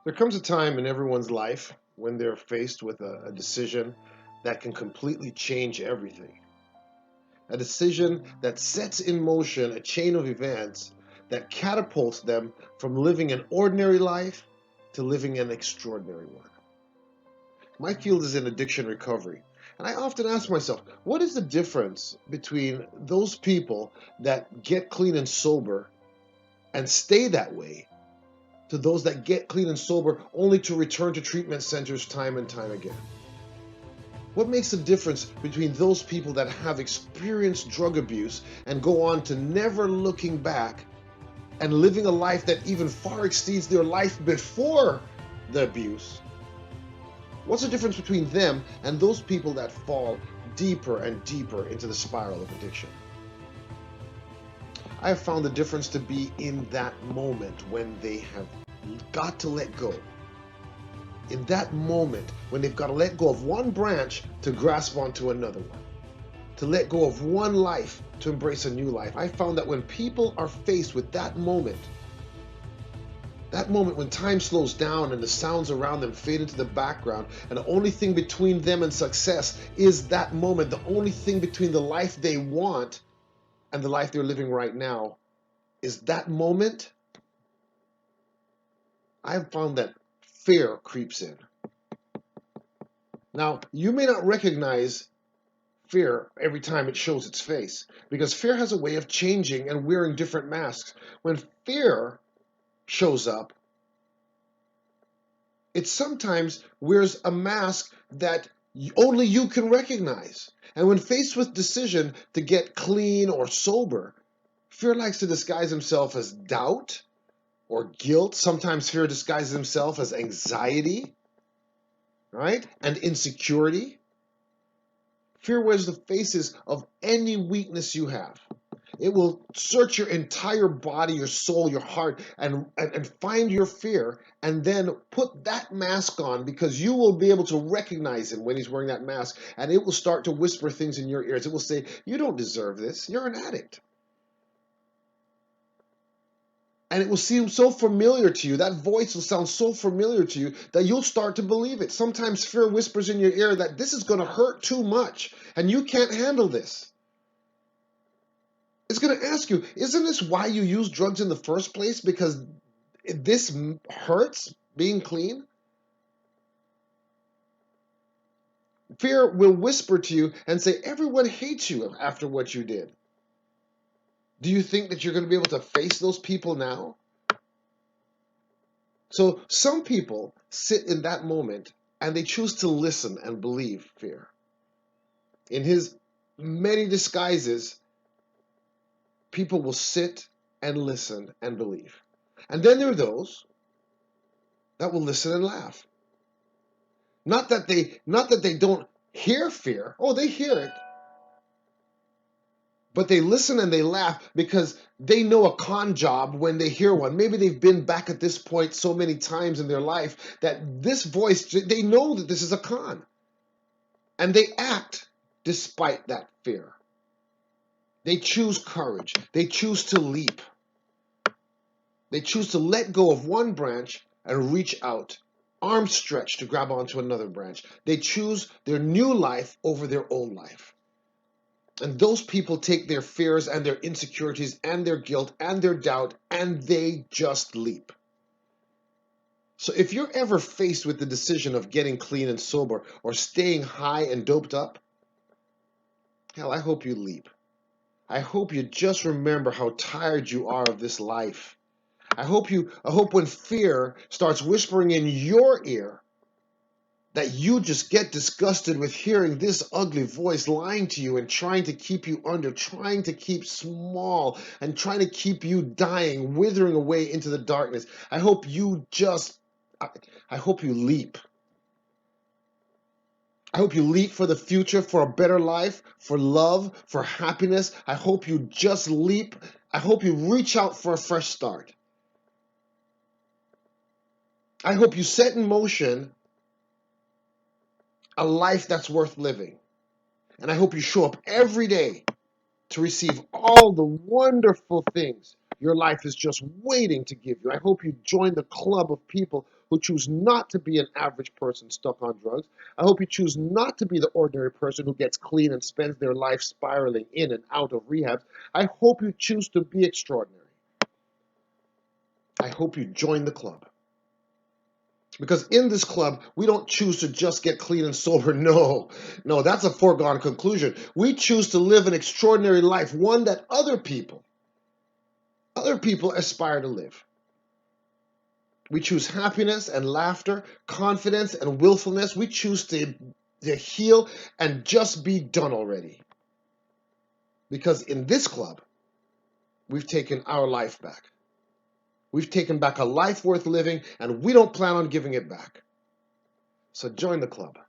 There comes a time in everyone's life when they're faced with a decision that can completely change everything. A decision that sets in motion a chain of events that catapults them from living an ordinary life to living an extraordinary one. My field is in addiction recovery, and I often ask myself, what is the difference between those people that get clean and sober and stay that way to those that get clean and sober only to return to treatment centers time and time again? What makes the difference between those people that have experienced drug abuse and go on to never looking back and living a life that even far exceeds their life before the abuse? What's the difference between them and those people that fall deeper and deeper into the spiral of addiction? I have found the difference to be in that moment when they have got to let go. In that moment when they've got to let go of one branch to grasp onto another one, to let go of one life to embrace a new life. I found that when people are faced with that moment when time slows down and the sounds around them fade into the background, and the only thing between them and success is that moment, the only thing between the life they want and the life they're living right now is that moment, I've found that fear creeps in. Now, you may not recognize fear every time it shows its face, because fear has a way of changing and wearing different masks. When fear shows up, it sometimes wears a mask that only you can recognize. And when faced with decision to get clean or sober, fear likes to disguise himself as doubt or guilt. Sometimes fear disguises himself as anxiety, right? And insecurity. Fear wears the faces of any weakness you have. It will search your entire body, your soul, your heart, and find your fear, and then put that mask on, because you will be able to recognize him when he's wearing that mask, and it will start to whisper things in your ears. It will say, you don't deserve this. You're an addict. And it will seem so familiar to you. That voice will sound so familiar to you that you'll start to believe it. Sometimes fear whispers in your ear that this is going to hurt too much, and you can't handle this. It's going to ask you, isn't this why you use drugs in the first place? Because this hurts, being clean? Fear will whisper to you and say, everyone hates you after what you did. Do you think that you're going to be able to face those people now? So some people sit in that moment and they choose to listen and believe fear. In his many disguises, people will sit and listen and believe. And then there are those that will listen and laugh. Not that they don't hear fear. Oh, they hear it. But they listen and they laugh because they know a con job when they hear one. Maybe they've been back at this point so many times in their life that this voice, they know that this is a con. And they act despite that fear. They choose courage. They choose to leap. They choose to let go of one branch and reach out, arms stretched to grab onto another branch. They choose their new life over their old life. And those people take their fears and their insecurities and their guilt and their doubt, and they just leap. So if you're ever faced with the decision of getting clean and sober or staying high and doped up, hell, I hope you leap. I hope you just remember how tired you are of this life. I hope when fear starts whispering in your ear that you just get disgusted with hearing this ugly voice lying to you and trying to keep you under, trying to keep small, and trying to keep you dying, withering away into the darkness. I hope you leap. I hope you leap for the future, for a better life, for love, for happiness. I hope you just leap. I hope you reach out for a fresh start. I hope you set in motion a life that's worth living. And I hope you show up every day to receive all the wonderful things your life is just waiting to give you. I hope you join the club of people who choose not to be an average person stuck on drugs. I hope you choose not to be the ordinary person who gets clean and spends their life spiraling in and out of rehab. I hope you choose to be extraordinary. I hope you join the club. Because in this club, we don't choose to just get clean and sober. No, that's a foregone conclusion. We choose to live an extraordinary life, one that other people aspire to live. We choose happiness and laughter, confidence and willfulness. We choose to heal and just be done already. Because in this club, we've taken our life back. We've taken back a life worth living, and we don't plan on giving it back. So join the club.